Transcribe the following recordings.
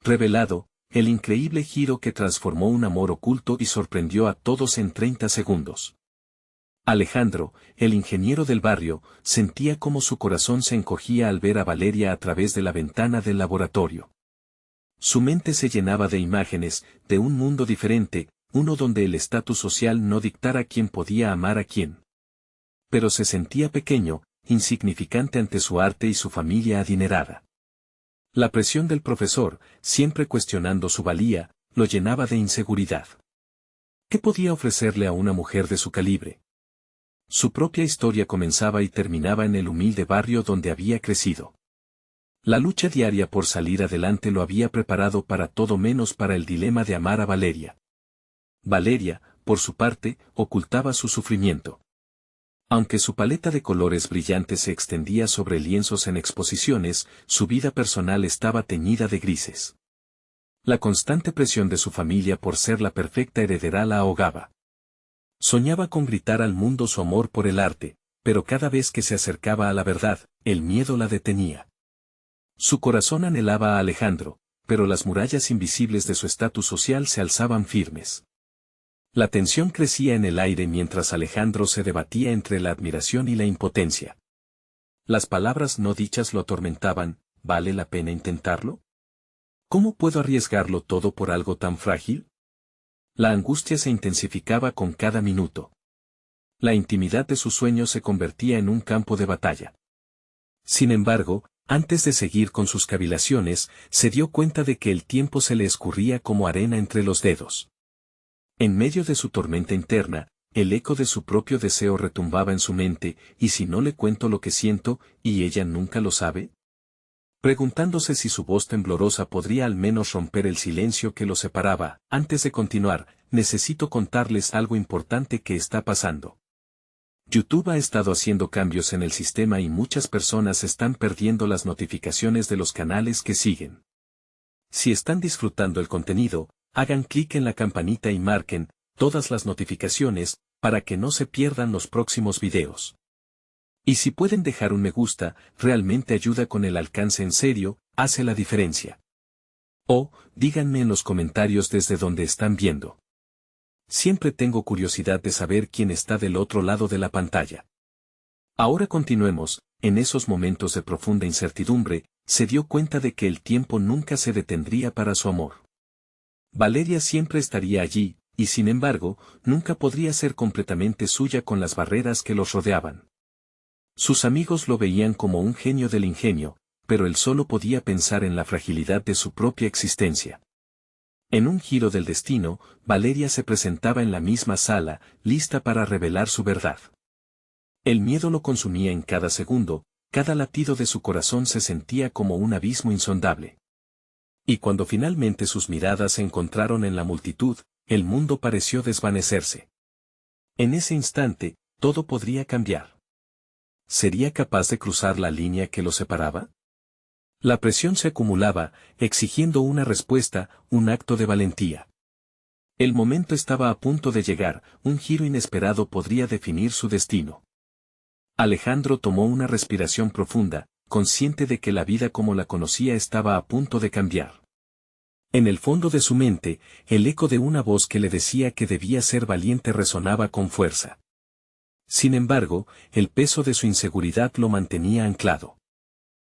revelado, el increíble giro que transformó un amor oculto y sorprendió a todos en 30 segundos. Alejandro, el ingeniero del barrio, sentía cómo su corazón se encogía al ver a Valeria a través de la ventana del laboratorio. Su mente se llenaba de imágenes, de un mundo diferente, uno donde el estatus social no dictara quién podía amar a quién. Pero se sentía pequeño, insignificante ante su arte y su familia adinerada. La presión del profesor, siempre cuestionando su valía, lo llenaba de inseguridad. ¿Qué podía ofrecerle a una mujer de su calibre? Su propia historia comenzaba y terminaba en el humilde barrio donde había crecido. La lucha diaria por salir adelante lo había preparado para todo menos para el dilema de amar a Valeria. Valeria, por su parte, ocultaba su sufrimiento. Aunque su paleta de colores brillantes se extendía sobre lienzos en exposiciones, su vida personal estaba teñida de grises. La constante presión de su familia por ser la perfecta heredera la ahogaba. Soñaba con gritar al mundo su amor por el arte, pero cada vez que se acercaba a la verdad, el miedo la detenía. Su corazón anhelaba a Alejandro, pero las murallas invisibles de su estatus social se alzaban firmes. La tensión crecía en el aire mientras Alejandro se debatía entre la admiración y la impotencia. Las palabras no dichas lo atormentaban. ¿Vale la pena intentarlo? ¿Cómo puedo arriesgarlo todo por algo tan frágil? La angustia se intensificaba con cada minuto. La intimidad de sus sueños se convertía en un campo de batalla. Sin embargo, antes de seguir con sus cavilaciones, se dio cuenta de que el tiempo se le escurría como arena entre los dedos. En medio de su tormenta interna, el eco de su propio deseo retumbaba en su mente. ¿Y si no le cuento lo que siento, y ella nunca lo sabe? Preguntándose si su voz temblorosa podría al menos romper el silencio que lo separaba. Antes de continuar, necesito contarles algo importante que está pasando. YouTube ha estado haciendo cambios en el sistema y muchas personas están perdiendo las notificaciones de los canales que siguen. Si están disfrutando el contenido, hagan clic en la campanita y marquen todas las notificaciones para que no se pierdan los próximos videos. Y si pueden dejar un me gusta, realmente ayuda con el alcance en serio, hace la diferencia. O, díganme en los comentarios desde donde están viendo. Siempre tengo curiosidad de saber quién está del otro lado de la pantalla. Ahora continuemos. En esos momentos de profunda incertidumbre, se dio cuenta de que el tiempo nunca se detendría para su amor. Valeria siempre estaría allí, y sin embargo, nunca podría ser completamente suya con las barreras que los rodeaban. Sus amigos lo veían como un genio del ingenio, pero él solo podía pensar en la fragilidad de su propia existencia. En un giro del destino, Valeria se presentaba en la misma sala, lista para revelar su verdad. El miedo lo consumía en cada segundo, cada latido de su corazón se sentía como un abismo insondable. Y cuando finalmente sus miradas se encontraron en la multitud, el mundo pareció desvanecerse. En ese instante, todo podría cambiar. ¿Sería capaz de cruzar la línea que lo separaba? La presión se acumulaba, exigiendo una respuesta, un acto de valentía. El momento estaba a punto de llegar, un giro inesperado podría definir su destino. Alejandro tomó una respiración profunda, consciente de que la vida como la conocía estaba a punto de cambiar. En el fondo de su mente, el eco de una voz que le decía que debía ser valiente resonaba con fuerza. Sin embargo, el peso de su inseguridad lo mantenía anclado.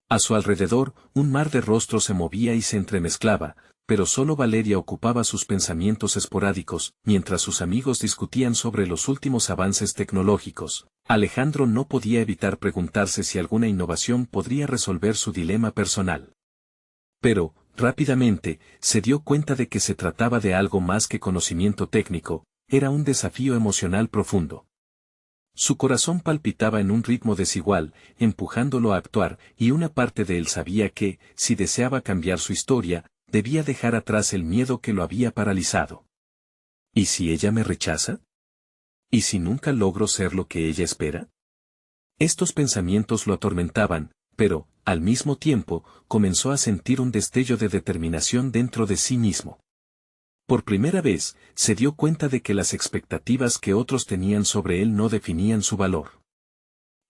A su alrededor, un mar de rostros se movía y se entremezclaba, pero solo Valeria ocupaba sus pensamientos esporádicos, mientras sus amigos discutían sobre los últimos avances tecnológicos. Alejandro no podía evitar preguntarse si alguna innovación podría resolver su dilema personal. Pero, rápidamente, se dio cuenta de que se trataba de algo más que conocimiento técnico, era un desafío emocional profundo. Su corazón palpitaba en un ritmo desigual, empujándolo a actuar, y una parte de él sabía que, si deseaba cambiar su historia, debía dejar atrás el miedo que lo había paralizado. ¿Y si ella me rechaza? ¿Y si nunca logro ser lo que ella espera? Estos pensamientos lo atormentaban, pero, al mismo tiempo, comenzó a sentir un destello de determinación dentro de sí mismo. Por primera vez, se dio cuenta de que las expectativas que otros tenían sobre él no definían su valor.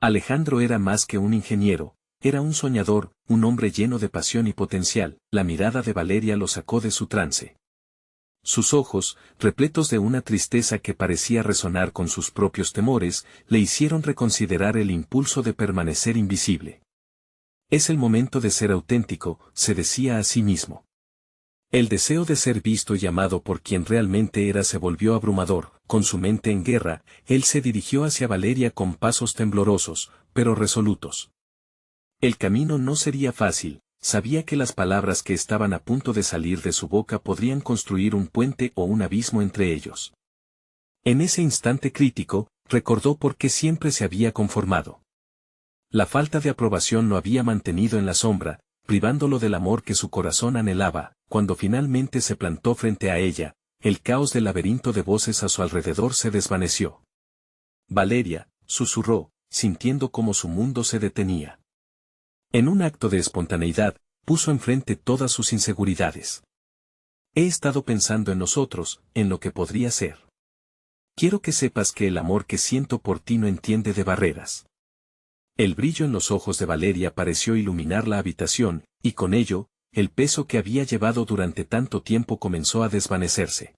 Alejandro era más que un ingeniero, era un soñador, un hombre lleno de pasión y potencial. La mirada de Valeria lo sacó de su trance. Sus ojos, repletos de una tristeza que parecía resonar con sus propios temores, le hicieron reconsiderar el impulso de permanecer invisible. Es el momento de ser auténtico, se decía a sí mismo. El deseo de ser visto y amado por quien realmente era se volvió abrumador. Con su mente en guerra, él se dirigió hacia Valeria con pasos temblorosos, pero resolutos. El camino no sería fácil, sabía que las palabras que estaban a punto de salir de su boca podrían construir un puente o un abismo entre ellos. En ese instante crítico, recordó por qué siempre se había conformado. La falta de aprobación lo había mantenido en la sombra, privándolo del amor que su corazón anhelaba. Cuando finalmente se plantó frente a ella, el caos del laberinto de voces a su alrededor se desvaneció. Valeria, susurró, sintiendo cómo su mundo se detenía. En un acto de espontaneidad, puso enfrente todas sus inseguridades. He estado pensando en nosotros, en lo que podría ser. Quiero que sepas que el amor que siento por ti no entiende de barreras. El brillo en los ojos de Valeria pareció iluminar la habitación, y con ello, el peso que había llevado durante tanto tiempo comenzó a desvanecerse.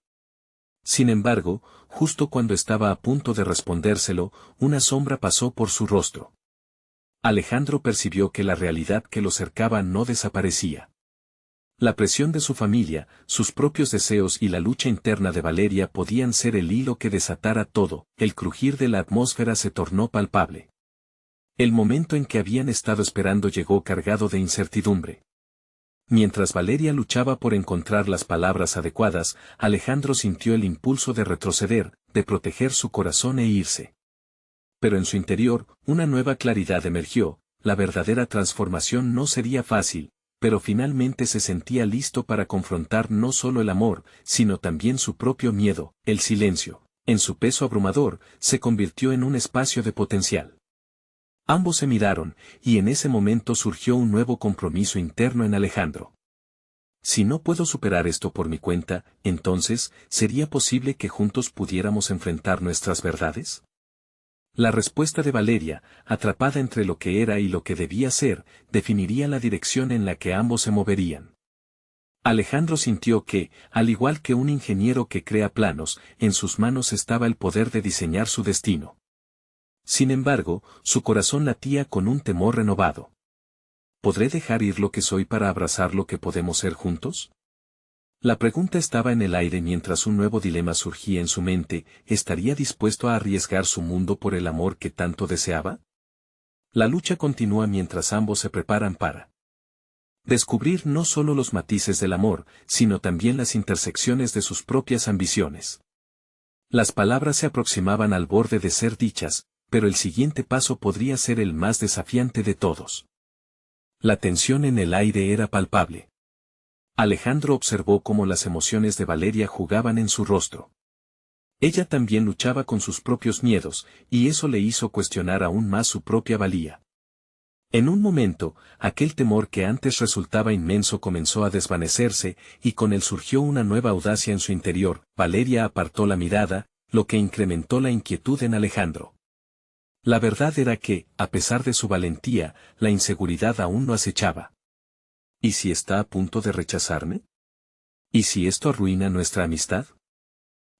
Sin embargo, justo cuando estaba a punto de respondérselo, una sombra pasó por su rostro. Alejandro percibió que la realidad que lo cercaba no desaparecía. La presión de su familia, sus propios deseos y la lucha interna de Valeria podían ser el hilo que desatara todo. El crujir de la atmósfera se tornó palpable. El momento en que habían estado esperando llegó cargado de incertidumbre. Mientras Valeria luchaba por encontrar las palabras adecuadas, Alejandro sintió el impulso de retroceder, de proteger su corazón e irse. Pero en su interior, una nueva claridad emergió. La verdadera transformación no sería fácil, pero finalmente se sentía listo para confrontar no solo el amor, sino también su propio miedo. El silencio, en su peso abrumador, se convirtió en un espacio de potencial. Ambos se miraron, y en ese momento surgió un nuevo compromiso interno en Alejandro. Si no puedo superar esto por mi cuenta, entonces, ¿sería posible que juntos pudiéramos enfrentar nuestras verdades? La respuesta de Valeria, atrapada entre lo que era y lo que debía ser, definiría la dirección en la que ambos se moverían. Alejandro sintió que, al igual que un ingeniero que crea planos, en sus manos estaba el poder de diseñar su destino. Sin embargo, su corazón latía con un temor renovado. ¿Podré dejar ir lo que soy para abrazar lo que podemos ser juntos? La pregunta estaba en el aire mientras un nuevo dilema surgía en su mente. ¿Estaría dispuesto a arriesgar su mundo por el amor que tanto deseaba? La lucha continúa mientras ambos se preparan para descubrir no solo los matices del amor, sino también las intersecciones de sus propias ambiciones. Las palabras se aproximaban al borde de ser dichas, pero el siguiente paso podría ser el más desafiante de todos. La tensión en el aire era palpable. Alejandro observó cómo las emociones de Valeria jugaban en su rostro. Ella también luchaba con sus propios miedos, y eso le hizo cuestionar aún más su propia valía. En un momento, aquel temor que antes resultaba inmenso comenzó a desvanecerse, y con él surgió una nueva audacia en su interior. Valeria apartó la mirada, lo que incrementó la inquietud en Alejandro. La verdad era que, a pesar de su valentía, la inseguridad aún lo acechaba. ¿Y si está a punto de rechazarme? ¿Y si esto arruina nuestra amistad?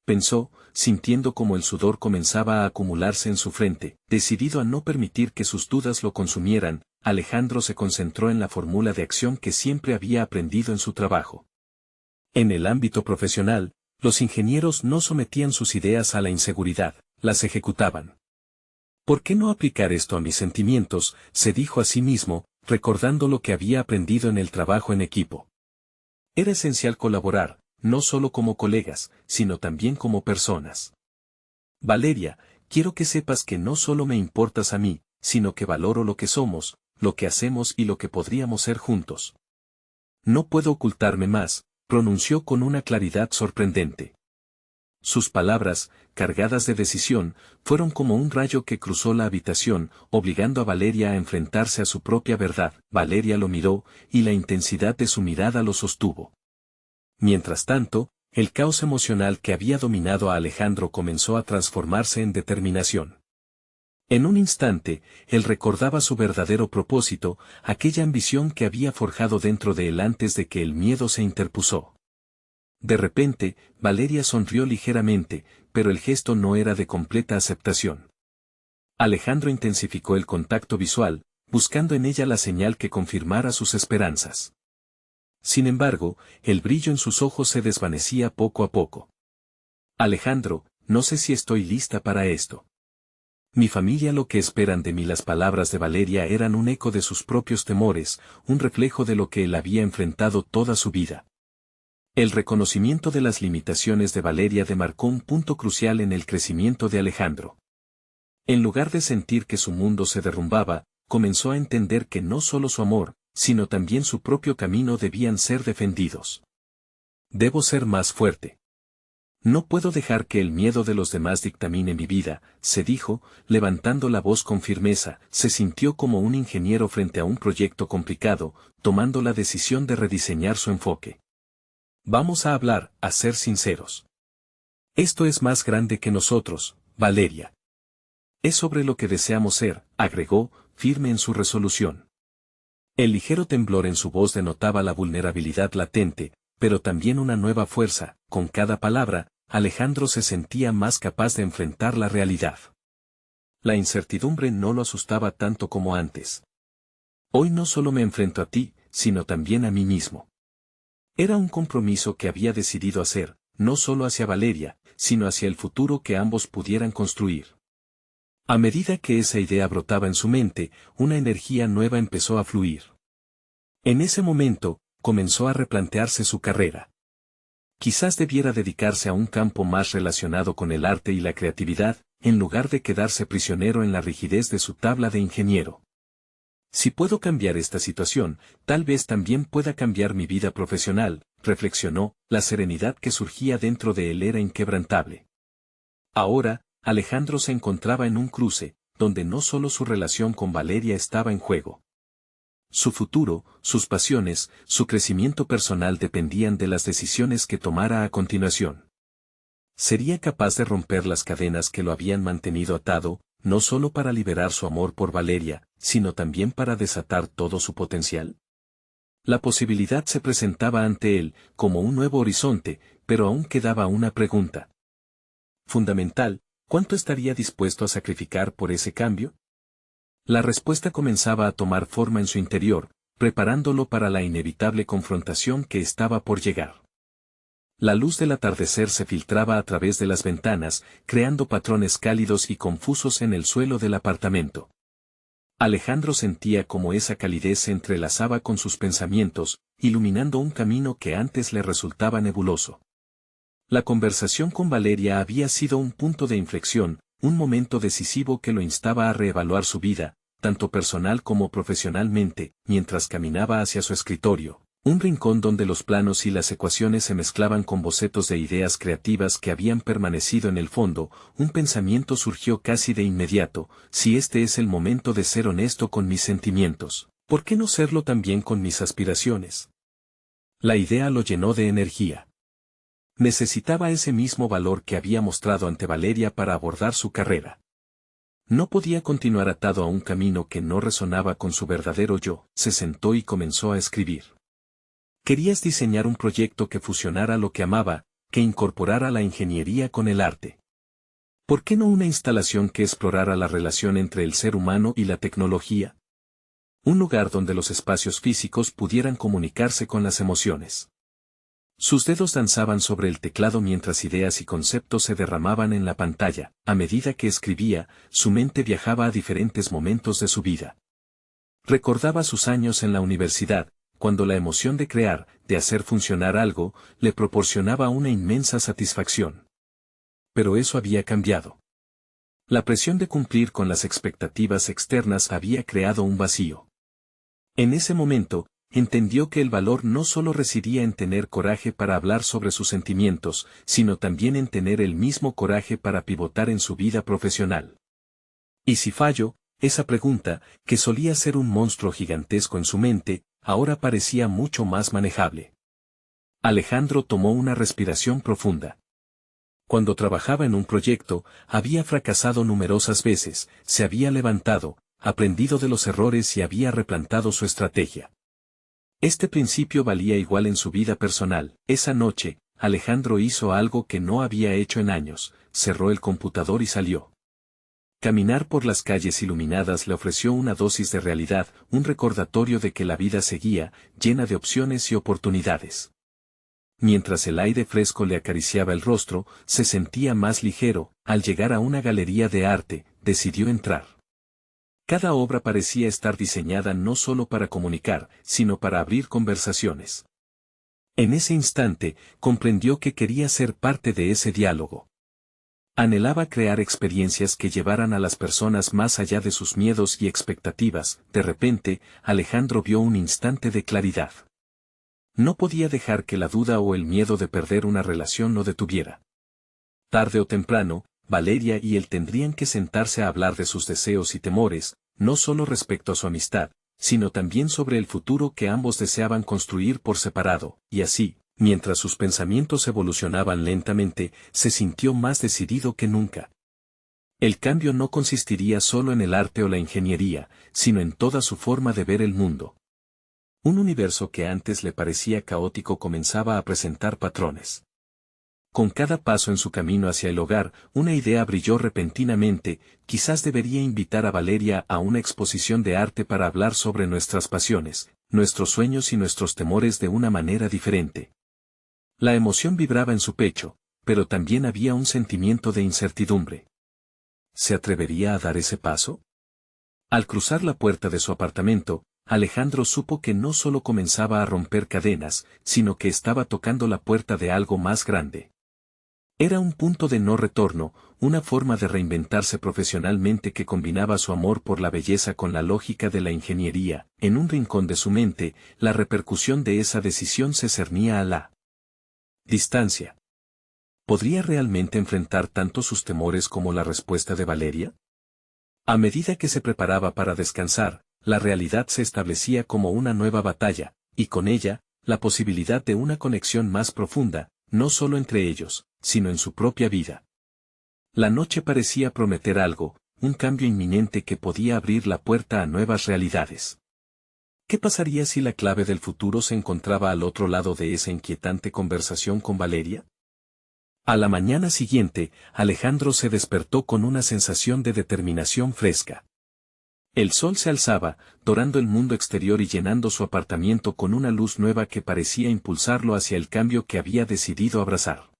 Pensó, sintiendo como el sudor comenzaba a acumularse en su frente. Decidido a no permitir que sus dudas lo consumieran, Alejandro se concentró en la fórmula de acción que siempre había aprendido en su trabajo. En el ámbito profesional, los ingenieros no sometían sus ideas a la inseguridad, las ejecutaban. ¿Por qué no aplicar esto a mis sentimientos?, se dijo a sí mismo, recordando lo que había aprendido en el trabajo en equipo. Era esencial colaborar, no solo como colegas, sino también como personas. Valeria, quiero que sepas que no solo me importas a mí, sino que valoro lo que somos, lo que hacemos y lo que podríamos ser juntos. No puedo ocultarme más, pronunció con una claridad sorprendente. Sus palabras, cargadas de decisión, fueron como un rayo que cruzó la habitación, obligando a Valeria a enfrentarse a su propia verdad. Valeria lo miró, y la intensidad de su mirada lo sostuvo. Mientras tanto, el caos emocional que había dominado a Alejandro comenzó a transformarse en determinación. En un instante, él recordaba su verdadero propósito, aquella ambición que había forjado dentro de él antes de que el miedo se interpuso. De repente, Valeria sonrió ligeramente, pero el gesto no era de completa aceptación. Alejandro intensificó el contacto visual, buscando en ella la señal que confirmara sus esperanzas. Sin embargo, el brillo en sus ojos se desvanecía poco a poco. Alejandro, no sé si estoy lista para esto. Mi familia, lo que esperan de mí. Las palabras de Valeria eran un eco de sus propios temores, un reflejo de lo que él había enfrentado toda su vida. El reconocimiento de las limitaciones de Valeria demarcó un punto crucial en el crecimiento de Alejandro. En lugar de sentir que su mundo se derrumbaba, comenzó a entender que no solo su amor, sino también su propio camino debían ser defendidos. Debo ser más fuerte. No puedo dejar que el miedo de los demás dictamine mi vida, se dijo, levantando la voz con firmeza. Se sintió como un ingeniero frente a un proyecto complicado, tomando la decisión de rediseñar su enfoque. Vamos a hablar, a ser sinceros. Esto es más grande que nosotros, Valeria. Es sobre lo que deseamos ser, agregó, firme en su resolución. El ligero temblor en su voz denotaba la vulnerabilidad latente, pero también una nueva fuerza. Con cada palabra, Alejandro se sentía más capaz de enfrentar la realidad. La incertidumbre no lo asustaba tanto como antes. Hoy no solo me enfrento a ti, sino también a mí mismo. Era un compromiso que había decidido hacer, no solo hacia Valeria, sino hacia el futuro que ambos pudieran construir. A medida que esa idea brotaba en su mente, una energía nueva empezó a fluir. En ese momento, comenzó a replantearse su carrera. Quizás debiera dedicarse a un campo más relacionado con el arte y la creatividad, en lugar de quedarse prisionero en la rigidez de su tabla de ingeniero. Si puedo cambiar esta situación, tal vez también pueda cambiar mi vida profesional, reflexionó. La serenidad que surgía dentro de él era inquebrantable. Ahora, Alejandro se encontraba en un cruce, donde no solo su relación con Valeria estaba en juego. Su futuro, sus pasiones, su crecimiento personal dependían de las decisiones que tomara a continuación. ¿Sería capaz de romper las cadenas que lo habían mantenido atado, no solo para liberar su amor por Valeria, sino también para desatar todo su potencial? La posibilidad se presentaba ante él, como un nuevo horizonte, pero aún quedaba una pregunta fundamental: ¿cuánto estaría dispuesto a sacrificar por ese cambio? La respuesta comenzaba a tomar forma en su interior, preparándolo para la inevitable confrontación que estaba por llegar. La luz del atardecer se filtraba a través de las ventanas, creando patrones cálidos y confusos en el suelo del apartamento. Alejandro sentía cómo esa calidez se entrelazaba con sus pensamientos, iluminando un camino que antes le resultaba nebuloso. La conversación con Valeria había sido un punto de inflexión, un momento decisivo que lo instaba a reevaluar su vida, tanto personal como profesionalmente. Mientras caminaba hacia su escritorio, un rincón donde los planos y las ecuaciones se mezclaban con bocetos de ideas creativas que habían permanecido en el fondo, un pensamiento surgió casi de inmediato: si este es el momento de ser honesto con mis sentimientos, ¿por qué no serlo también con mis aspiraciones? La idea lo llenó de energía. Necesitaba ese mismo valor que había mostrado ante Valeria para abordar su carrera. No podía continuar atado a un camino que no resonaba con su verdadero yo. Se sentó y comenzó a escribir. Querías diseñar un proyecto que fusionara lo que amaba, que incorporara la ingeniería con el arte. ¿Por qué no una instalación que explorara la relación entre el ser humano y la tecnología? Un lugar donde los espacios físicos pudieran comunicarse con las emociones. Sus dedos danzaban sobre el teclado mientras ideas y conceptos se derramaban en la pantalla. A medida que escribía, su mente viajaba a diferentes momentos de su vida. Recordaba sus años en la universidad, cuando la emoción de crear, de hacer funcionar algo, le proporcionaba una inmensa satisfacción. Pero eso había cambiado. La presión de cumplir con las expectativas externas había creado un vacío. En ese momento, entendió que el valor no solo residía en tener coraje para hablar sobre sus sentimientos, sino también en tener el mismo coraje para pivotar en su vida profesional. ¿Y si fallo? Esa pregunta, que solía ser un monstruo gigantesco en su mente, ahora parecía mucho más manejable. Alejandro tomó una respiración profunda. Cuando trabajaba en un proyecto, había fracasado numerosas veces, se había levantado, aprendido de los errores y había replantado su estrategia. Este principio valía igual en su vida personal. Esa noche, Alejandro hizo algo que no había hecho en años, cerró el computador y salió. Caminar por las calles iluminadas le ofreció una dosis de realidad, un recordatorio de que la vida seguía, llena de opciones y oportunidades. Mientras el aire fresco le acariciaba el rostro, se sentía más ligero. Al llegar a una galería de arte, decidió entrar. Cada obra parecía estar diseñada no solo para comunicar, sino para abrir conversaciones. En ese instante, comprendió que quería ser parte de ese diálogo. Anhelaba crear experiencias que llevaran a las personas más allá de sus miedos y expectativas. De repente, Alejandro vio un instante de claridad. No podía dejar que la duda o el miedo de perder una relación lo detuviera. Tarde o temprano, Valeria y él tendrían que sentarse a hablar de sus deseos y temores, no solo respecto a su amistad, sino también sobre el futuro que ambos deseaban construir por separado, y así, mientras sus pensamientos evolucionaban lentamente, se sintió más decidido que nunca. El cambio no consistiría solo en el arte o la ingeniería, sino en toda su forma de ver el mundo. Un universo que antes le parecía caótico comenzaba a presentar patrones. Con cada paso en su camino hacia el hogar, una idea brilló repentinamente. Quizás debería invitar a Valeria a una exposición de arte para hablar sobre nuestras pasiones, nuestros sueños y nuestros temores de una manera diferente. La emoción vibraba en su pecho, pero también había un sentimiento de incertidumbre. ¿Se atrevería a dar ese paso? Al cruzar la puerta de su apartamento, Alejandro supo que no solo comenzaba a romper cadenas, sino que estaba tocando la puerta de algo más grande. Era un punto de no retorno, una forma de reinventarse profesionalmente que combinaba su amor por la belleza con la lógica de la ingeniería. En un rincón de su mente, la repercusión de esa decisión se cernía a la distancia. ¿Podría realmente enfrentar tanto sus temores como la respuesta de Valeria? A medida que se preparaba para descansar, la realidad se establecía como una nueva batalla, y con ella, la posibilidad de una conexión más profunda, no solo entre ellos, sino en su propia vida. La noche parecía prometer algo, un cambio inminente que podía abrir la puerta a nuevas realidades. ¿Qué pasaría si la clave del futuro se encontraba al otro lado de esa inquietante conversación con Valeria? A la mañana siguiente, Alejandro se despertó con una sensación de determinación fresca. El sol se alzaba, dorando el mundo exterior y llenando su apartamento con una luz nueva que parecía impulsarlo hacia el cambio que había decidido abrazar.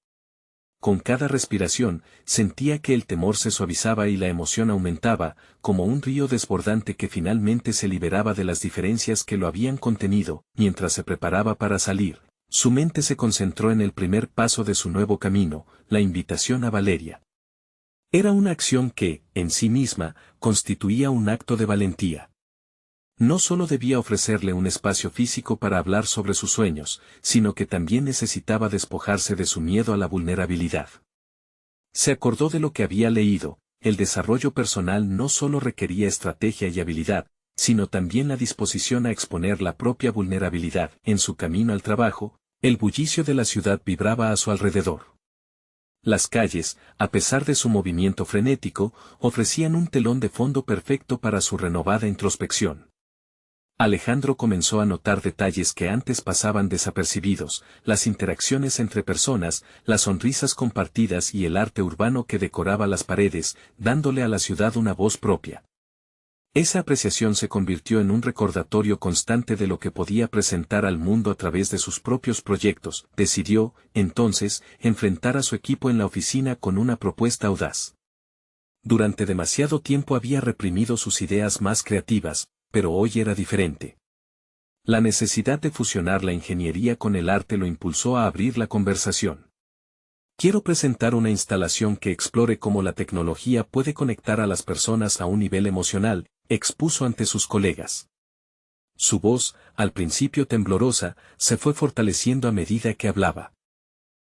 Con cada respiración, sentía que el temor se suavizaba y la emoción aumentaba, como un río desbordante que finalmente se liberaba de las diferencias que lo habían contenido. Mientras se preparaba para salir, su mente se concentró en el primer paso de su nuevo camino, la invitación a Valeria. Era una acción que, en sí misma, constituía un acto de valentía. No solo debía ofrecerle un espacio físico para hablar sobre sus sueños, sino que también necesitaba despojarse de su miedo a la vulnerabilidad. Se acordó de lo que había leído: el desarrollo personal no solo requería estrategia y habilidad, sino también la disposición a exponer la propia vulnerabilidad. En su camino al trabajo, el bullicio de la ciudad vibraba a su alrededor. Las calles, a pesar de su movimiento frenético, ofrecían un telón de fondo perfecto para su renovada introspección. Alejandro comenzó a notar detalles que antes pasaban desapercibidos: las interacciones entre personas, las sonrisas compartidas y el arte urbano que decoraba las paredes, dándole a la ciudad una voz propia. Esa apreciación se convirtió en un recordatorio constante de lo que podía presentar al mundo a través de sus propios proyectos. Decidió, entonces, enfrentar a su equipo en la oficina con una propuesta audaz. Durante demasiado tiempo había reprimido sus ideas más creativas, pero hoy era diferente. La necesidad de fusionar la ingeniería con el arte lo impulsó a abrir la conversación. Quiero presentar una instalación que explore cómo la tecnología puede conectar a las personas a un nivel emocional, expuso ante sus colegas. Su voz, al principio temblorosa, se fue fortaleciendo a medida que hablaba.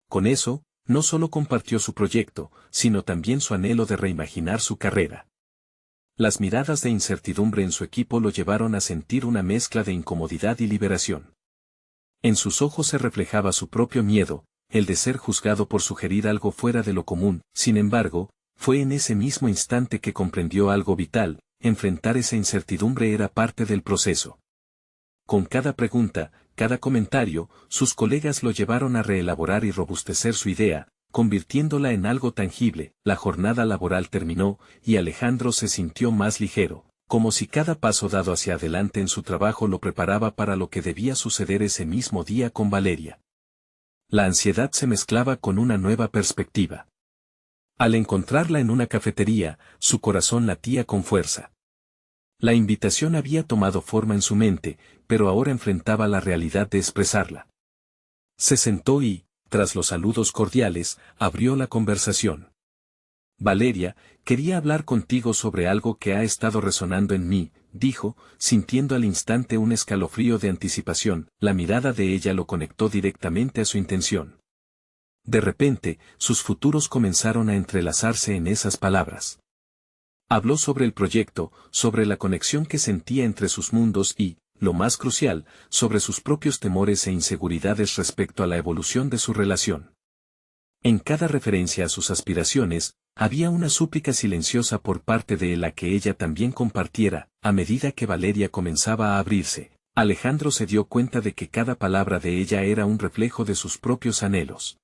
Con eso, no solo compartió su proyecto, sino también su anhelo de reimaginar su carrera. Las miradas de incertidumbre en su equipo lo llevaron a sentir una mezcla de incomodidad y liberación. En sus ojos se reflejaba su propio miedo, el de ser juzgado por sugerir algo fuera de lo común. Sin embargo, fue en ese mismo instante que comprendió algo vital: enfrentar esa incertidumbre era parte del proceso. Con cada pregunta, cada comentario, sus colegas lo llevaron a reelaborar y robustecer su idea, convirtiéndola en algo tangible. La jornada laboral terminó, y Alejandro se sintió más ligero, como si cada paso dado hacia adelante en su trabajo lo preparaba para lo que debía suceder ese mismo día con Valeria. La ansiedad se mezclaba con una nueva perspectiva. Al encontrarla en una cafetería, su corazón latía con fuerza. La invitación había tomado forma en su mente, pero ahora enfrentaba la realidad de expresarla. Se sentó y, tras los saludos cordiales, abrió la conversación. Valeria, quería hablar contigo sobre algo que ha estado resonando en mí, dijo, sintiendo al instante un escalofrío de anticipación. La mirada de ella lo conectó directamente a su intención. De repente, sus futuros comenzaron a entrelazarse en esas palabras. Habló sobre el proyecto, sobre la conexión que sentía entre sus mundos y, lo más crucial, sobre sus propios temores e inseguridades respecto a la evolución de su relación. En cada referencia a sus aspiraciones, había una súplica silenciosa por parte de él a que ella también compartiera. A medida que Valeria comenzaba a abrirse, Alejandro se dio cuenta de que cada palabra de ella era un reflejo de sus propios anhelos.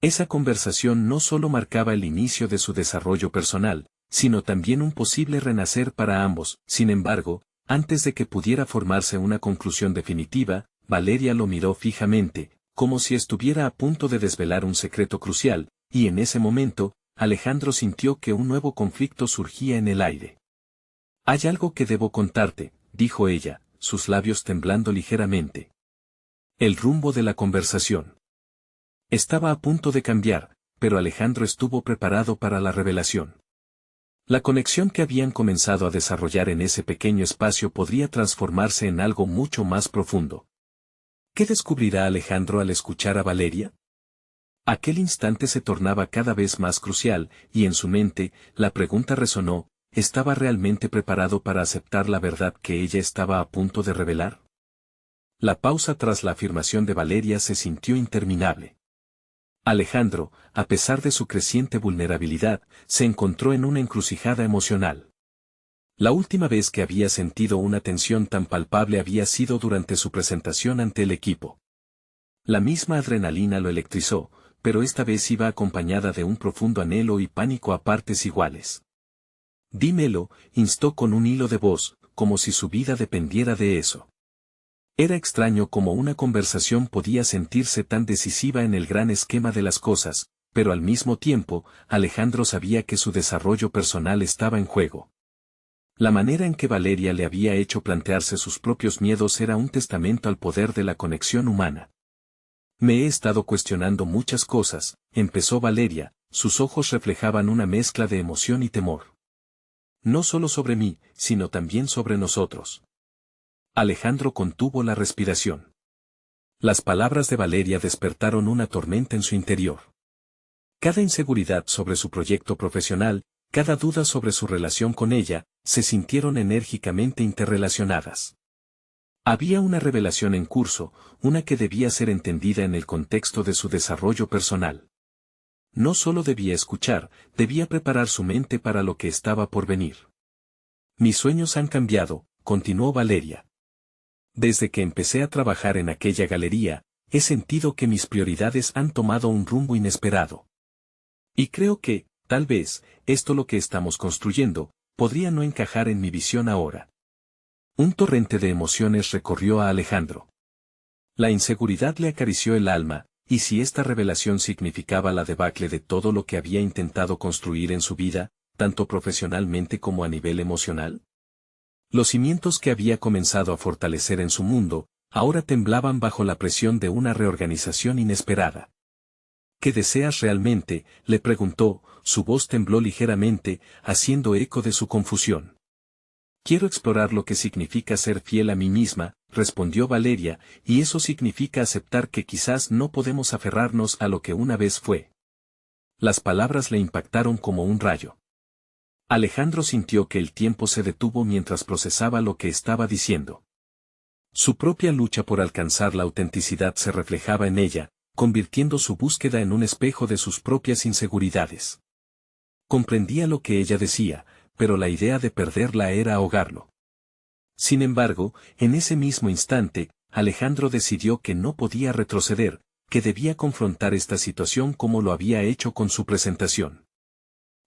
Esa conversación no solo marcaba el inicio de su desarrollo personal, sino también un posible renacer para ambos. Sin embargo, antes de que pudiera formarse una conclusión definitiva, Valeria lo miró fijamente, como si estuviera a punto de desvelar un secreto crucial, y en ese momento, Alejandro sintió que un nuevo conflicto surgía en el aire. «Hay algo que debo contarte», dijo ella, sus labios temblando ligeramente. El rumbo de la conversación estaba a punto de cambiar, pero Alejandro estuvo preparado para la revelación. La conexión que habían comenzado a desarrollar en ese pequeño espacio podría transformarse en algo mucho más profundo. ¿Qué descubrirá Alejandro al escuchar a Valeria? Aquel instante se tornaba cada vez más crucial, y en su mente, la pregunta resonó: ¿estaba realmente preparado para aceptar la verdad que ella estaba a punto de revelar? La pausa tras la afirmación de Valeria se sintió interminable. Alejandro, a pesar de su creciente vulnerabilidad, se encontró en una encrucijada emocional. La última vez que había sentido una tensión tan palpable había sido durante su presentación ante el equipo. La misma adrenalina lo electrizó, pero esta vez iba acompañada de un profundo anhelo y pánico a partes iguales. «Dímelo», instó con un hilo de voz, como si su vida dependiera de eso. Era extraño cómo una conversación podía sentirse tan decisiva en el gran esquema de las cosas, pero al mismo tiempo, Alejandro sabía que su desarrollo personal estaba en juego. La manera en que Valeria le había hecho plantearse sus propios miedos era un testamento al poder de la conexión humana. «Me he estado cuestionando muchas cosas», empezó Valeria, sus ojos reflejaban una mezcla de emoción y temor. «No solo sobre mí, sino también sobre nosotros». Alejandro contuvo la respiración. Las palabras de Valeria despertaron una tormenta en su interior. Cada inseguridad sobre su proyecto profesional, cada duda sobre su relación con ella, se sintieron enérgicamente interrelacionadas. Había una revelación en curso, una que debía ser entendida en el contexto de su desarrollo personal. No solo debía escuchar, debía preparar su mente para lo que estaba por venir. «Mis sueños han cambiado», continuó Valeria. «Desde que empecé a trabajar en aquella galería, he sentido que mis prioridades han tomado un rumbo inesperado. Y creo que, tal vez, esto lo que estamos construyendo, podría no encajar en mi visión ahora». Un torrente de emociones recorrió a Alejandro. La inseguridad le acarició el alma, y si esta revelación significaba la debacle de todo lo que había intentado construir en su vida, tanto profesionalmente como a nivel emocional. Los cimientos que había comenzado a fortalecer en su mundo, ahora temblaban bajo la presión de una reorganización inesperada. «¿Qué deseas realmente?», le preguntó, su voz tembló ligeramente, haciendo eco de su confusión. «Quiero explorar lo que significa ser fiel a mí misma», respondió Valeria, «y eso significa aceptar que quizás no podemos aferrarnos a lo que una vez fue». Las palabras le impactaron como un rayo. Alejandro sintió que el tiempo se detuvo mientras procesaba lo que estaba diciendo. Su propia lucha por alcanzar la autenticidad se reflejaba en ella, convirtiendo su búsqueda en un espejo de sus propias inseguridades. Comprendía lo que ella decía, pero la idea de perderla era ahogarlo. Sin embargo, en ese mismo instante, Alejandro decidió que no podía retroceder, que debía confrontar esta situación como lo había hecho con su presentación.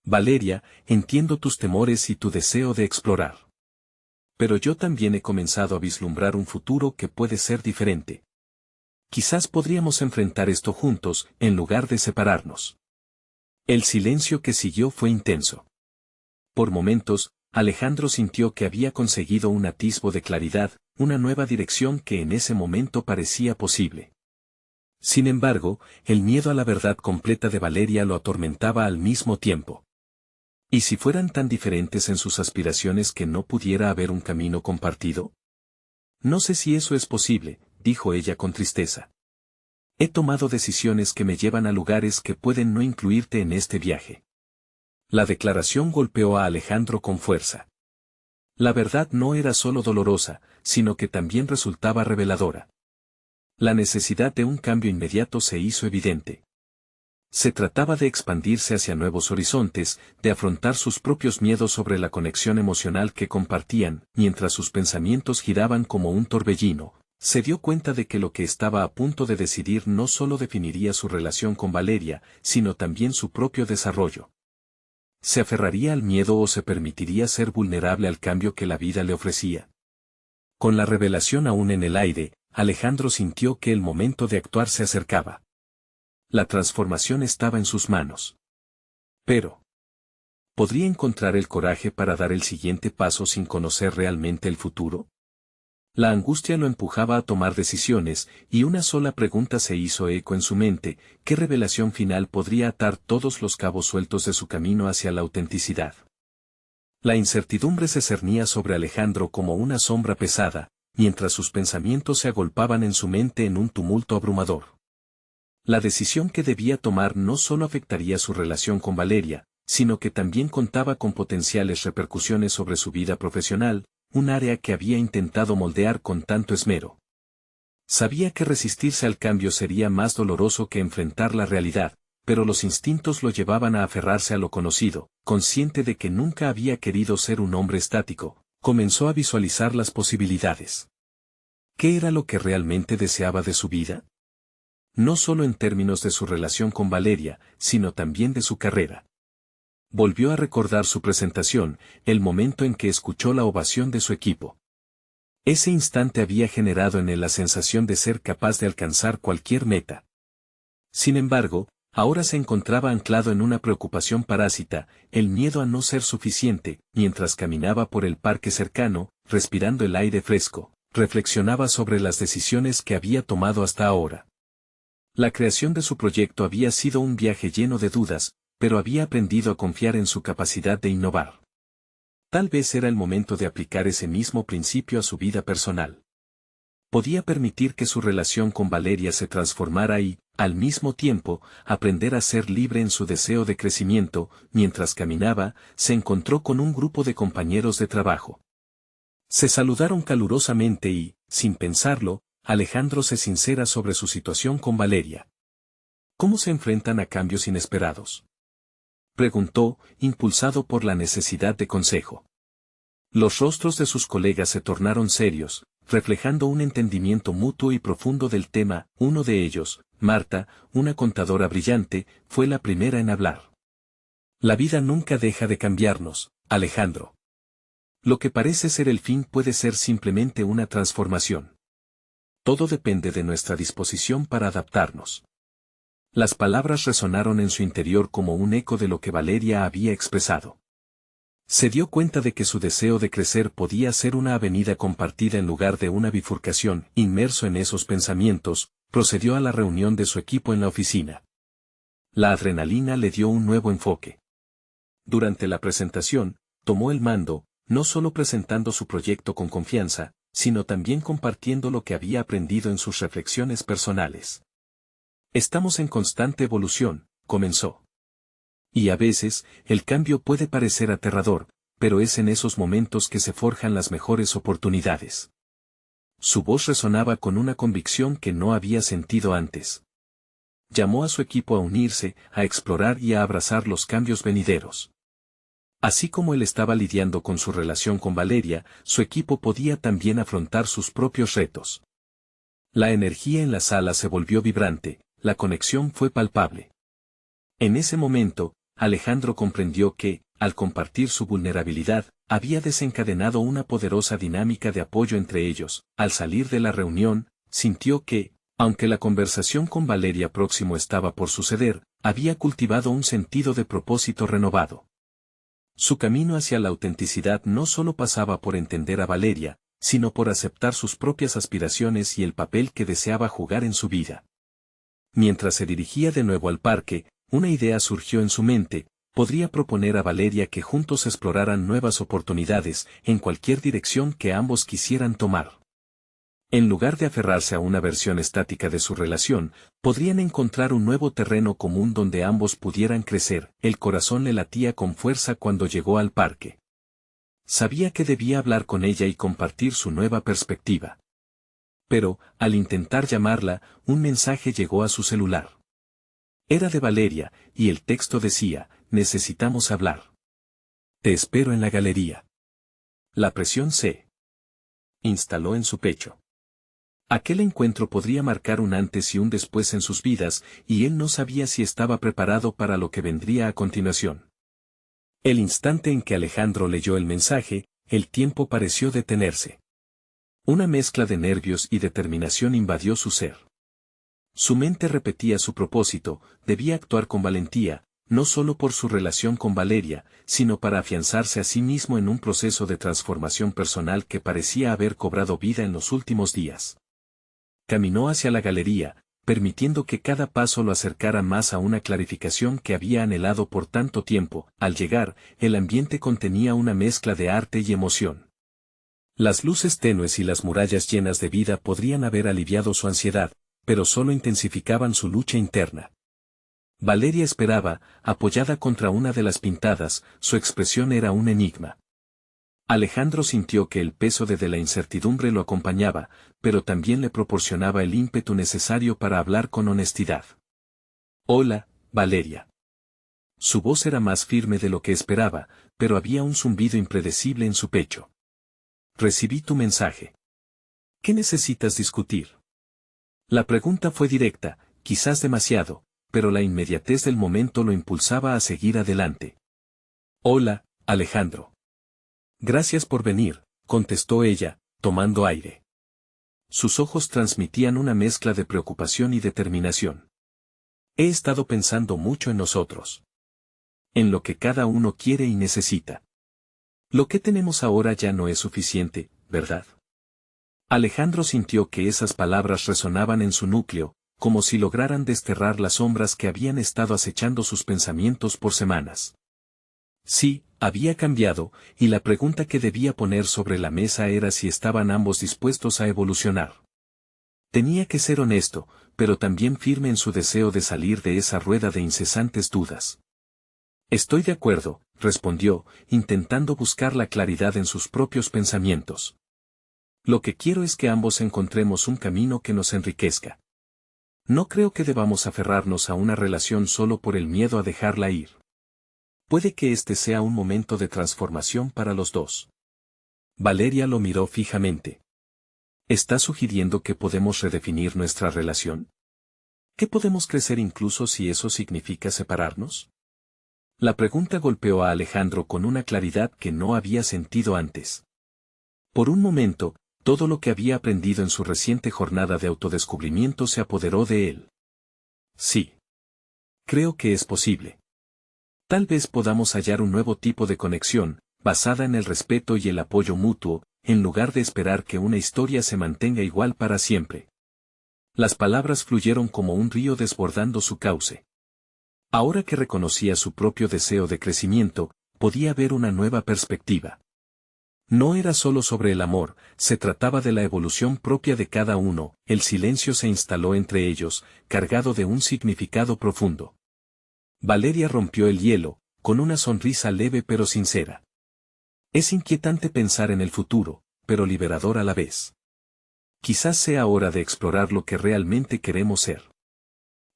Valeria, entiendo tus temores y tu deseo de explorar. Pero yo también he comenzado a vislumbrar un futuro que puede ser diferente. Quizás podríamos enfrentar esto juntos, en lugar de separarnos. El silencio que siguió fue intenso. Por momentos, Alejandro sintió que había conseguido un atisbo de claridad, una nueva dirección que en ese momento parecía posible. Sin embargo, el miedo a la verdad completa de Valeria lo atormentaba al mismo tiempo. ¿Y si fueran tan diferentes en sus aspiraciones que no pudiera haber un camino compartido? No sé si eso es posible, dijo ella con tristeza. He tomado decisiones que me llevan a lugares que pueden no incluirte en este viaje. La declaración golpeó a Alejandro con fuerza. La verdad no era solo dolorosa, sino que también resultaba reveladora. La necesidad de un cambio inmediato se hizo evidente. Se trataba de expandirse hacia nuevos horizontes, de afrontar sus propios miedos sobre la conexión emocional que compartían, mientras sus pensamientos giraban como un torbellino. Se dio cuenta de que lo que estaba a punto de decidir no solo definiría su relación con Valeria, sino también su propio desarrollo. ¿Se aferraría al miedo o se permitiría ser vulnerable al cambio que la vida le ofrecía? Con la revelación aún en el aire, Alejandro sintió que el momento de actuar se acercaba. La transformación estaba en sus manos. Pero, ¿podría encontrar el coraje para dar el siguiente paso sin conocer realmente el futuro? La angustia lo empujaba a tomar decisiones, y una sola pregunta se hizo eco en su mente: ¿qué revelación final podría atar todos los cabos sueltos de su camino hacia la autenticidad? La incertidumbre se cernía sobre Alejandro como una sombra pesada, mientras sus pensamientos se agolpaban en su mente en un tumulto abrumador. La decisión que debía tomar no solo afectaría su relación con Valeria, sino que también contaba con potenciales repercusiones sobre su vida profesional, un área que había intentado moldear con tanto esmero. Sabía que resistirse al cambio sería más doloroso que enfrentar la realidad, pero los instintos lo llevaban a aferrarse a lo conocido. Consciente de que nunca había querido ser un hombre estático, comenzó a visualizar las posibilidades. ¿Qué era lo que realmente deseaba de su vida? No solo en términos de su relación con Valeria, sino también de su carrera. Volvió a recordar su presentación, el momento en que escuchó la ovación de su equipo. Ese instante había generado en él la sensación de ser capaz de alcanzar cualquier meta. Sin embargo, ahora se encontraba anclado en una preocupación parásita, el miedo a no ser suficiente. Mientras caminaba por el parque cercano, respirando el aire fresco, reflexionaba sobre las decisiones que había tomado hasta ahora. La creación de su proyecto había sido un viaje lleno de dudas, pero había aprendido a confiar en su capacidad de innovar. Tal vez era el momento de aplicar ese mismo principio a su vida personal. Podía permitir que su relación con Valeria se transformara y, al mismo tiempo, aprender a ser libre en su deseo de crecimiento. Mientras caminaba, se encontró con un grupo de compañeros de trabajo. Se saludaron calurosamente y, sin pensarlo, Alejandro se sincera sobre su situación con Valeria. ¿Cómo se enfrentan a cambios inesperados?, preguntó, impulsado por la necesidad de consejo. Los rostros de sus colegas se tornaron serios, reflejando un entendimiento mutuo y profundo del tema. Uno de ellos, Marta, una contadora brillante, fue la primera en hablar. La vida nunca deja de cambiarnos, Alejandro. Lo que parece ser el fin puede ser simplemente una transformación. Todo depende de nuestra disposición para adaptarnos. Las palabras resonaron en su interior como un eco de lo que Valeria había expresado. Se dio cuenta de que su deseo de crecer podía ser una avenida compartida en lugar de una bifurcación. Inmerso en esos pensamientos, procedió a la reunión de su equipo en la oficina. La adrenalina le dio un nuevo enfoque. Durante la presentación, tomó el mando, no solo presentando su proyecto con confianza, sino también compartiendo lo que había aprendido en sus reflexiones personales. Estamos en constante evolución, comenzó. Y a veces, el cambio puede parecer aterrador, pero es en esos momentos que se forjan las mejores oportunidades. Su voz resonaba con una convicción que no había sentido antes. llamó a su equipo a unirse, a explorar y a abrazar los cambios venideros. Así como él estaba lidiando con su relación con Valeria, su equipo podía también afrontar sus propios retos. La energía en la sala se volvió vibrante, la conexión fue palpable. En ese momento, Alejandro comprendió que, al compartir su vulnerabilidad, había desencadenado una poderosa dinámica de apoyo entre ellos. Al salir de la reunión, sintió que, aunque la conversación con Valeria próximo estaba por suceder, había cultivado un sentido de propósito renovado. Su camino hacia la autenticidad no solo pasaba por entender a Valeria, sino por aceptar sus propias aspiraciones y el papel que deseaba jugar en su vida. Mientras se dirigía de nuevo al parque, una idea surgió en su mente: podría proponer a Valeria que juntos exploraran nuevas oportunidades, en cualquier dirección que ambos quisieran tomar. En lugar de aferrarse a una versión estática de su relación, podrían encontrar un nuevo terreno común donde ambos pudieran crecer. El corazón le latía con fuerza cuando llegó al parque. Sabía que debía hablar con ella y compartir su nueva perspectiva. Pero, al intentar llamarla, un mensaje llegó a su celular. Era de Valeria, y el texto decía: necesitamos hablar. Te espero en la galería. La presión se instaló en su pecho. Aquel encuentro podría marcar un antes y un después en sus vidas, y él no sabía si estaba preparado para lo que vendría a continuación. El instante en que Alejandro leyó el mensaje, el tiempo pareció detenerse. Una mezcla de nervios y determinación invadió su ser. Su mente repetía su propósito: debía actuar con valentía, no solo por su relación con Valeria, sino para afianzarse a sí mismo en un proceso de transformación personal que parecía haber cobrado vida en los últimos días. Caminó hacia la galería, permitiendo que cada paso lo acercara más a una clarificación que había anhelado por tanto tiempo. Al llegar, el ambiente contenía una mezcla de arte y emoción. Las luces tenues y las murallas llenas de vida podrían haber aliviado su ansiedad, pero solo intensificaban su lucha interna. Valeria esperaba, apoyada contra una de las pintadas. Su expresión era un enigma. Alejandro sintió que el peso de la incertidumbre lo acompañaba, pero también le proporcionaba el ímpetu necesario para hablar con honestidad. Hola, Valeria. Su voz era más firme de lo que esperaba, pero había un zumbido impredecible en su pecho. Recibí tu mensaje. ¿Qué necesitas discutir? La pregunta fue directa, quizás demasiado, pero la inmediatez del momento lo impulsaba a seguir adelante. Hola, Alejandro. Gracias por venir, contestó ella, tomando aire. Sus ojos transmitían una mezcla de preocupación y determinación. He estado pensando mucho en nosotros. En lo que cada uno quiere y necesita. Lo que tenemos ahora ya no es suficiente, ¿verdad? Alejandro sintió que esas palabras resonaban en su núcleo, como si lograran desterrar las sombras que habían estado acechando sus pensamientos por semanas. Sí, había cambiado, y la pregunta que debía poner sobre la mesa era si estaban ambos dispuestos a evolucionar. Tenía que ser honesto, pero también firme en su deseo de salir de esa rueda de incesantes dudas. Estoy de acuerdo, respondió, intentando buscar la claridad en sus propios pensamientos. Lo que quiero es que ambos encontremos un camino que nos enriquezca. No creo que debamos aferrarnos a una relación solo por el miedo a dejarla ir. Puede que este sea un momento de transformación para los dos. Valeria lo miró fijamente. ¿Estás sugiriendo que podemos redefinir nuestra relación? ¿Que podemos crecer incluso si eso significa separarnos? La pregunta golpeó a Alejandro con una claridad que no había sentido antes. Por un momento, todo lo que había aprendido en su reciente jornada de autodescubrimiento se apoderó de él. Sí. Creo que es posible. Tal vez podamos hallar un nuevo tipo de conexión, basada en el respeto y el apoyo mutuo, en lugar de esperar que una historia se mantenga igual para siempre. Las palabras fluyeron como un río desbordando su cauce. Ahora que reconocía su propio deseo de crecimiento, podía ver una nueva perspectiva. No era solo sobre el amor, se trataba de la evolución propia de cada uno. El silencio se instaló entre ellos, cargado de un significado profundo. Valeria rompió el hielo, con una sonrisa leve pero sincera. Es inquietante pensar en el futuro, pero liberador a la vez. Quizás sea hora de explorar lo que realmente queremos ser.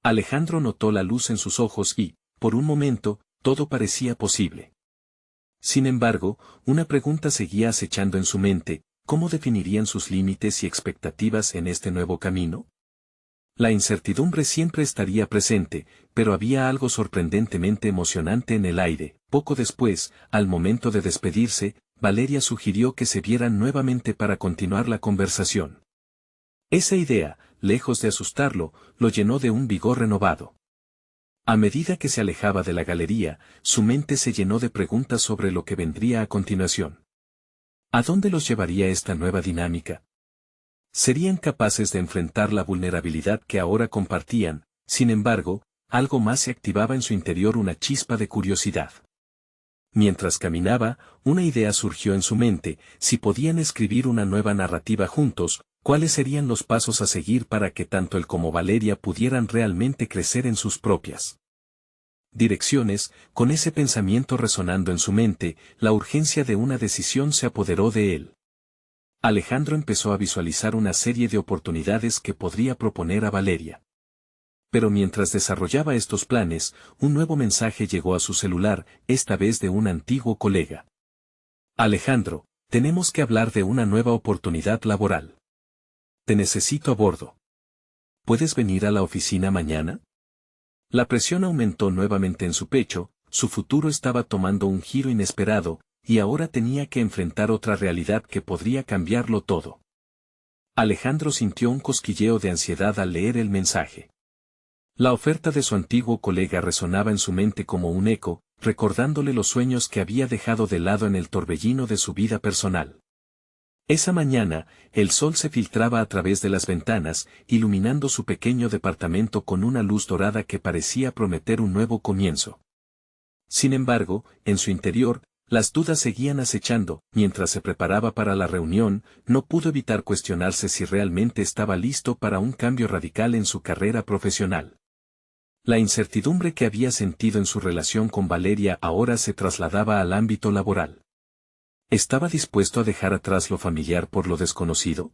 Alejandro notó la luz en sus ojos y, por un momento, todo parecía posible. Sin embargo, una pregunta seguía acechando en su mente: ¿cómo definirían sus límites y expectativas en este nuevo camino? La incertidumbre siempre estaría presente, pero había algo sorprendentemente emocionante en el aire. Poco después, al momento de despedirse, Valeria sugirió que se vieran nuevamente para continuar la conversación. Esa idea, lejos de asustarlo, lo llenó de un vigor renovado. A medida que se alejaba de la galería, su mente se llenó de preguntas sobre lo que vendría a continuación. ¿A dónde los llevaría esta nueva dinámica? ¿Serían capaces de enfrentar la vulnerabilidad que ahora compartían? Sin embargo, algo más se activaba en su interior, una chispa de curiosidad. Mientras caminaba, una idea surgió en su mente: si podían escribir una nueva narrativa juntos, ¿cuáles serían los pasos a seguir para que tanto él como Valeria pudieran realmente crecer en sus propias direcciones? Con ese pensamiento resonando en su mente, la urgencia de una decisión se apoderó de él. Alejandro empezó a visualizar una serie de oportunidades que podría proponer a Valeria. Pero mientras desarrollaba estos planes, un nuevo mensaje llegó a su celular, esta vez de un antiguo colega. Alejandro, tenemos que hablar de una nueva oportunidad laboral. Te necesito a bordo. ¿Puedes venir a la oficina mañana? La presión aumentó nuevamente en su pecho, su futuro estaba tomando un giro inesperado, y ahora tenía que enfrentar otra realidad que podría cambiarlo todo. Alejandro sintió un cosquilleo de ansiedad al leer el mensaje. La oferta de su antiguo colega resonaba en su mente como un eco, recordándole los sueños que había dejado de lado en el torbellino de su vida personal. Esa mañana, el sol se filtraba a través de las ventanas, iluminando su pequeño departamento con una luz dorada que parecía prometer un nuevo comienzo. Sin embargo, en su interior, las dudas seguían acechando. Mientras se preparaba para la reunión, no pudo evitar cuestionarse si realmente estaba listo para un cambio radical en su carrera profesional. La incertidumbre que había sentido en su relación con Valeria ahora se trasladaba al ámbito laboral. ¿Estaba dispuesto a dejar atrás lo familiar por lo desconocido?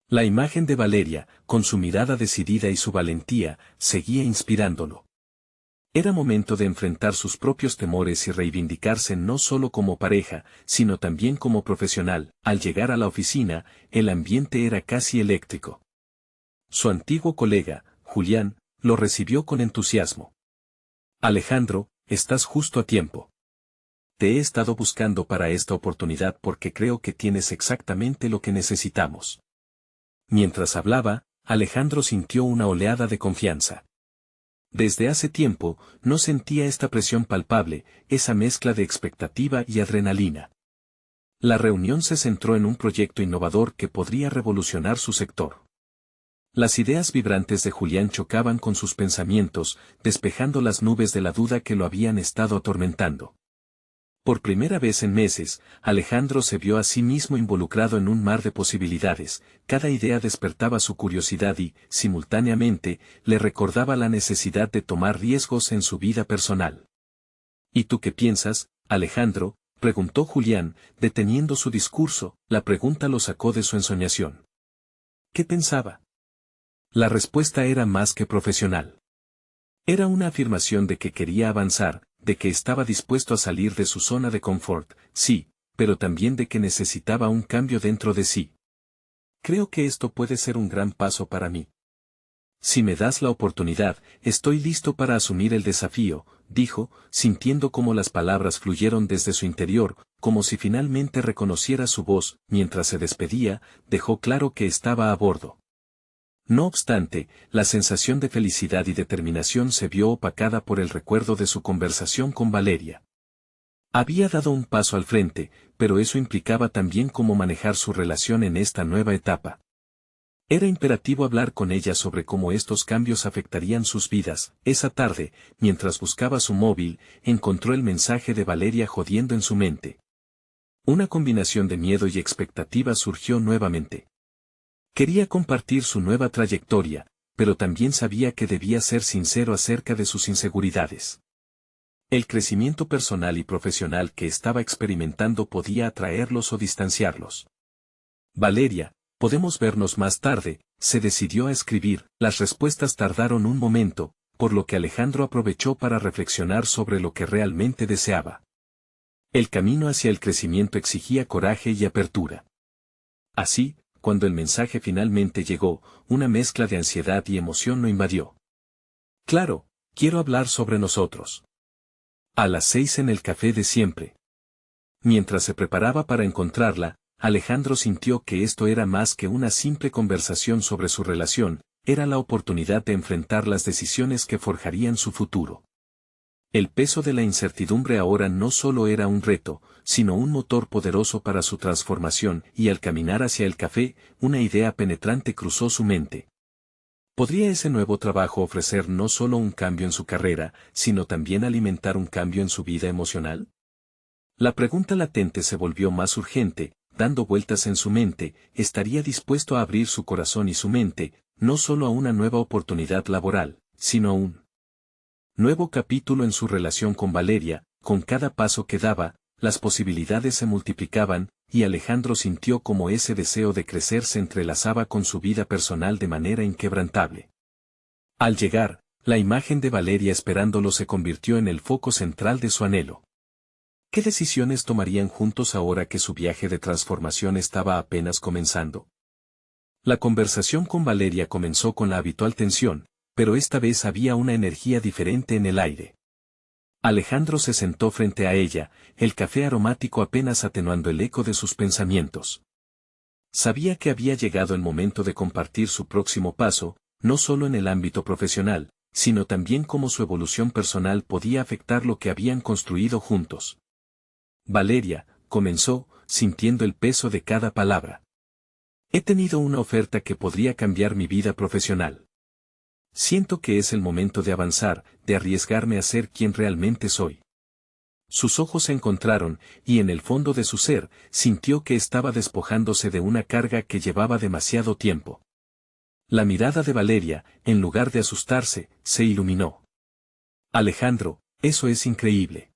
La imagen de Valeria, con su mirada decidida y su valentía, seguía inspirándolo. Era momento de enfrentar sus propios temores y reivindicarse no solo como pareja, sino también como profesional. Al llegar a la oficina, el ambiente era casi eléctrico. Su antiguo colega, Julián, lo recibió con entusiasmo. Alejandro, estás justo a tiempo. Te he estado buscando para esta oportunidad porque creo que tienes exactamente lo que necesitamos. Mientras hablaba, Alejandro sintió una oleada de confianza. Desde hace tiempo, no sentía esta presión palpable, esa mezcla de expectativa y adrenalina. La reunión se centró en un proyecto innovador que podría revolucionar su sector. Las ideas vibrantes de Julián chocaban con sus pensamientos, despejando las nubes de la duda que lo habían estado atormentando. Por primera vez en meses, Alejandro se vio a sí mismo involucrado en un mar de posibilidades. Cada idea despertaba su curiosidad y, simultáneamente, le recordaba la necesidad de tomar riesgos en su vida personal. ¿Y tú qué piensas, Alejandro?, preguntó Julián, deteniendo su discurso. La pregunta lo sacó de su ensoñación. ¿Qué pensaba? La respuesta era más que profesional. Era una afirmación de que quería avanzar, de que estaba dispuesto a salir de su zona de confort, sí, pero también de que necesitaba un cambio dentro de sí. Creo que esto puede ser un gran paso para mí. Si me das la oportunidad, estoy listo para asumir el desafío, dijo, sintiendo cómo las palabras fluyeron desde su interior, como si finalmente reconociera su voz. Mientras se despedía, dejó claro que estaba a bordo. No obstante, la sensación de felicidad y determinación se vio opacada por el recuerdo de su conversación con Valeria. Había dado un paso al frente, pero eso implicaba también cómo manejar su relación en esta nueva etapa. Era imperativo hablar con ella sobre cómo estos cambios afectarían sus vidas. Esa tarde, mientras buscaba su móvil, encontró el mensaje de Valeria jodiendo en su mente. Una combinación de miedo y expectativa surgió nuevamente. Quería compartir su nueva trayectoria, pero también sabía que debía ser sincero acerca de sus inseguridades. El crecimiento personal y profesional que estaba experimentando podía atraerlos o distanciarlos. Valeria, podemos vernos más tarde, se decidió a escribir. Las respuestas tardaron un momento, por lo que Alejandro aprovechó para reflexionar sobre lo que realmente deseaba. El camino hacia el crecimiento exigía coraje y apertura. Así, cuando el mensaje finalmente llegó, una mezcla de ansiedad y emoción lo invadió. Claro, quiero hablar sobre nosotros. A las 6 en el café de siempre. Mientras se preparaba para encontrarla, Alejandro sintió que esto era más que una simple conversación sobre su relación, era la oportunidad de enfrentar las decisiones que forjarían su futuro. El peso de la incertidumbre ahora no solo era un reto, sino un motor poderoso para su transformación, y al caminar hacia el café, una idea penetrante cruzó su mente. ¿Podría ese nuevo trabajo ofrecer no solo un cambio en su carrera, sino también alimentar un cambio en su vida emocional? La pregunta latente se volvió más urgente, dando vueltas en su mente. ¿Estaría dispuesto a abrir su corazón y su mente, no solo a una nueva oportunidad laboral, sino a un nuevo capítulo en su relación con Valeria? Con cada paso que daba, las posibilidades se multiplicaban, y Alejandro sintió como ese deseo de crecer se entrelazaba con su vida personal de manera inquebrantable. Al llegar, la imagen de Valeria esperándolo se convirtió en el foco central de su anhelo. ¿Qué decisiones tomarían juntos ahora que su viaje de transformación estaba apenas comenzando? La conversación con Valeria comenzó con la habitual tensión, pero esta vez había una energía diferente en el aire. Alejandro se sentó frente a ella, el café aromático apenas atenuando el eco de sus pensamientos. Sabía que había llegado el momento de compartir su próximo paso, no solo en el ámbito profesional, sino también cómo su evolución personal podía afectar lo que habían construido juntos. Valeria, comenzó, sintiendo el peso de cada palabra. He tenido una oferta que podría cambiar mi vida profesional. Siento que es el momento de avanzar, de arriesgarme a ser quien realmente soy. Sus ojos se encontraron, y en el fondo de su ser, sintió que estaba despojándose de una carga que llevaba demasiado tiempo. La mirada de Valeria, en lugar de asustarse, se iluminó. Alejandro, eso es increíble.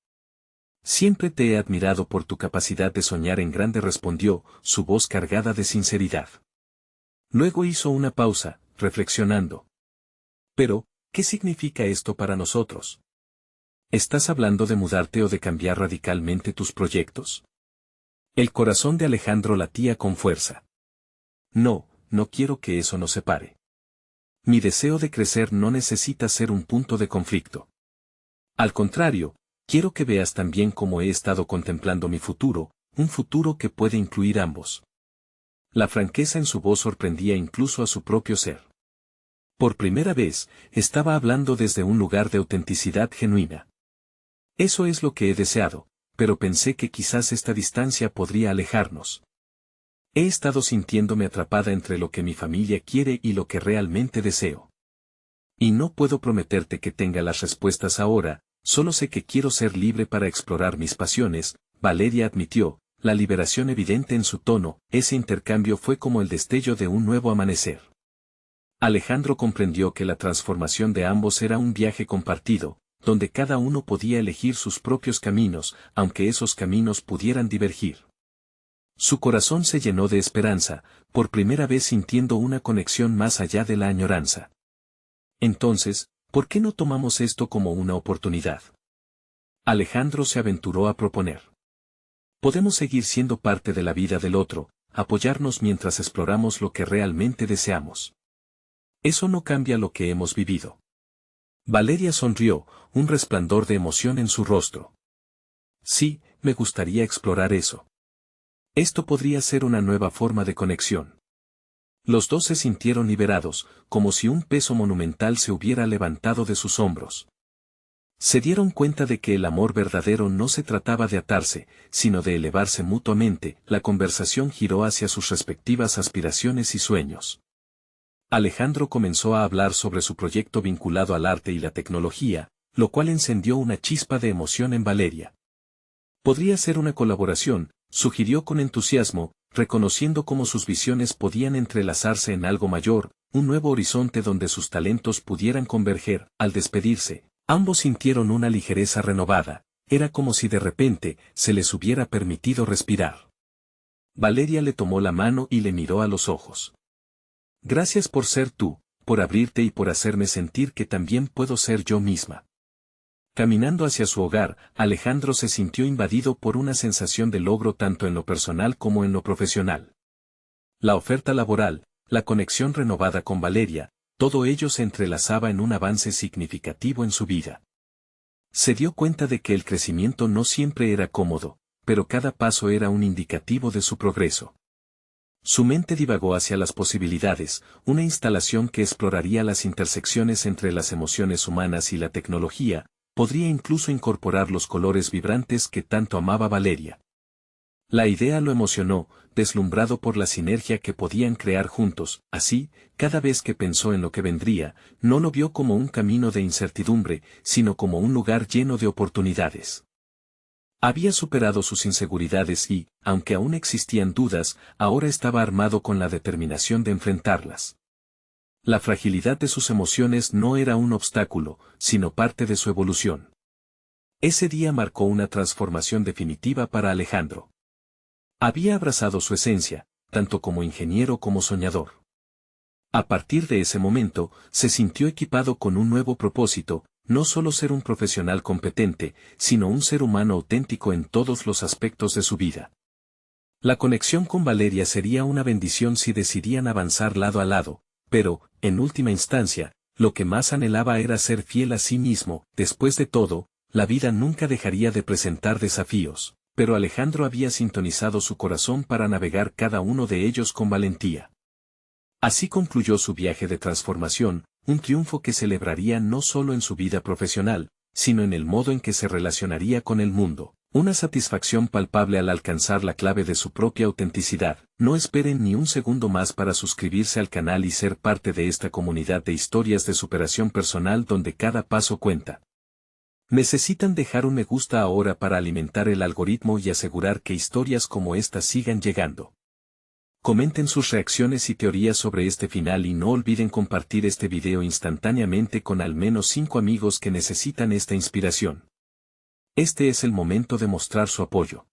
Siempre te he admirado por tu capacidad de soñar en grande, respondió, su voz cargada de sinceridad. Luego hizo una pausa, reflexionando. Pero, ¿qué significa esto para nosotros? ¿Estás hablando de mudarte o de cambiar radicalmente tus proyectos? El corazón de Alejandro latía con fuerza. No, no quiero que eso nos separe. Mi deseo de crecer no necesita ser un punto de conflicto. Al contrario, quiero que veas también cómo he estado contemplando mi futuro, un futuro que puede incluir ambos. La franqueza en su voz sorprendía incluso a su propio ser. Por primera vez, estaba hablando desde un lugar de autenticidad genuina. Eso es lo que he deseado, pero pensé que quizás esta distancia podría alejarnos. He estado sintiéndome atrapada entre lo que mi familia quiere y lo que realmente deseo. Y no puedo prometerte que tenga las respuestas ahora, solo sé que quiero ser libre para explorar mis pasiones, Valeria admitió, la liberación evidente en su tono. Ese intercambio fue como el destello de un nuevo amanecer. Alejandro comprendió que la transformación de ambos era un viaje compartido, donde cada uno podía elegir sus propios caminos, aunque esos caminos pudieran divergir. Su corazón se llenó de esperanza, por primera vez sintiendo una conexión más allá de la añoranza. Entonces, ¿por qué no tomamos esto como una oportunidad? Alejandro se aventuró a proponer. Podemos seguir siendo parte de la vida del otro, apoyarnos mientras exploramos lo que realmente deseamos. Eso no cambia lo que hemos vivido. Valeria sonrió, un resplandor de emoción en su rostro. Sí, me gustaría explorar eso. Esto podría ser una nueva forma de conexión. Los dos se sintieron liberados, como si un peso monumental se hubiera levantado de sus hombros. Se dieron cuenta de que el amor verdadero no se trataba de atarse, sino de elevarse mutuamente. La conversación giró hacia sus respectivas aspiraciones y sueños. Alejandro comenzó a hablar sobre su proyecto vinculado al arte y la tecnología, lo cual encendió una chispa de emoción en Valeria. Podría ser una colaboración, sugirió con entusiasmo, reconociendo cómo sus visiones podían entrelazarse en algo mayor, un nuevo horizonte donde sus talentos pudieran converger. Al despedirse, ambos sintieron una ligereza renovada, era como si de repente se les hubiera permitido respirar. Valeria le tomó la mano y le miró a los ojos. Gracias por ser tú, por abrirte y por hacerme sentir que también puedo ser yo misma. Caminando hacia su hogar, Alejandro se sintió invadido por una sensación de logro tanto en lo personal como en lo profesional. La oferta laboral, la conexión renovada con Valeria, todo ello se entrelazaba en un avance significativo en su vida. Se dio cuenta de que el crecimiento no siempre era cómodo, pero cada paso era un indicativo de su progreso. Su mente divagó hacia las posibilidades, una instalación que exploraría las intersecciones entre las emociones humanas y la tecnología, podría incluso incorporar los colores vibrantes que tanto amaba Valeria. La idea lo emocionó, deslumbrado por la sinergia que podían crear juntos, así, cada vez que pensó en lo que vendría, no lo vio como un camino de incertidumbre, sino como un lugar lleno de oportunidades. Había superado sus inseguridades y, aunque aún existían dudas, ahora estaba armado con la determinación de enfrentarlas. La fragilidad de sus emociones no era un obstáculo, sino parte de su evolución. Ese día marcó una transformación definitiva para Alejandro. Había abrazado su esencia, tanto como ingeniero como soñador. A partir de ese momento, se sintió equipado con un nuevo propósito, no solo ser un profesional competente, sino un ser humano auténtico en todos los aspectos de su vida. La conexión con Valeria sería una bendición si decidían avanzar lado a lado, pero, en última instancia, lo que más anhelaba era ser fiel a sí mismo. Después de todo, la vida nunca dejaría de presentar desafíos, pero Alejandro había sintonizado su corazón para navegar cada uno de ellos con valentía. Así concluyó su viaje de transformación, un triunfo que celebraría no solo en su vida profesional, sino en el modo en que se relacionaría con el mundo. Una satisfacción palpable al alcanzar la clave de su propia autenticidad. No esperen ni un segundo más para suscribirse al canal y ser parte de esta comunidad de historias de superación personal donde cada paso cuenta. Necesitan dejar un me gusta ahora para alimentar el algoritmo y asegurar que historias como esta sigan llegando. Comenten sus reacciones y teorías sobre este final y no olviden compartir este video instantáneamente con al menos 5 amigos que necesitan esta inspiración. Este es el momento de mostrar su apoyo.